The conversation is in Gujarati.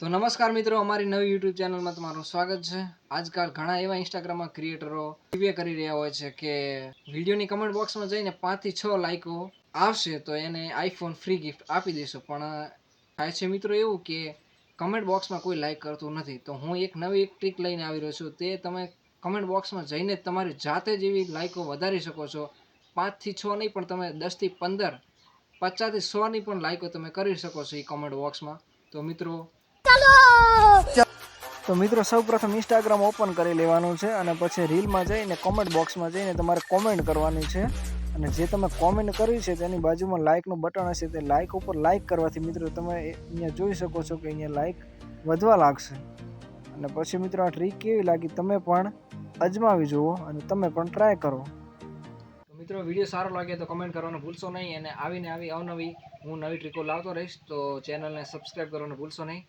તો નમસ્કાર મિત્રો, અમારી નવી યુટ્યુબ ચેનલમાં તમારું સ્વાગત છે। આજકાલ ઘણા એવા ઇન્સ્ટાગ્રામમાં ક્રિએટરો રિવ્યુ કરી રહ્યા હોય છે કે વિડીયોની કમેન્ટ બોક્સમાં જઈને 5 થી 6 લાઈકો આવશે તો એને આઈફોન ફ્રી ગિફ્ટ આપી દેશો। પણ થાય છે મિત્રો એવું કે કમેન્ટ બોક્સમાં કોઈ લાઈક કરતું નથી। તો હું એક નવી ટ્રીક લઈને આવી રહ્યો છું। તે તમે કમેન્ટ બોક્સમાં જઈને તમારી જાતે જ એવી લાઈકો વધારી શકો છો। 5 થી 6 નહીં, પણ તમે 10 થી 15, 50 થી 100 ની પણ લાઈકો તમે કરી શકો છો એ કમેન્ટ બોક્સમાં। તો મિત્રો સૌપ્રથમ ઇન્સ્ટાગ્રામ ઓપન કરી લેવાનું છે અને પછી રીલમાં જઈને કોમેન્ટ બોક્સમાં જઈને તમારે કોમેન્ટ કરવાની છે અને જે તમે કોમેન્ટ કરી છે તેની બાજુમાં લાઇકનું બટન હશે તે લાઇક ઉપર લાઇક કરવાથી મિત્રો તમે અહીંયા જોઈ શકો છો કે અહીંયા લાઇક વધવા લાગશે। અને પછી મિત્રો આ ટ્રીક કેવી લાગી તમે પણ અજમાવી જુઓ અને તમે પણ ટ્રાય કરો। તો મિત્રો વિડીયો સારો લાગે તો કમેન્ટ કરવાનું ભૂલશો નહીં અને આવી અવનવી હું નવી ટ્રીકો લાવતો રહીશ। તો ચેનલને સબસ્ક્રાઈબ કરવાનું ભૂલશો નહીં।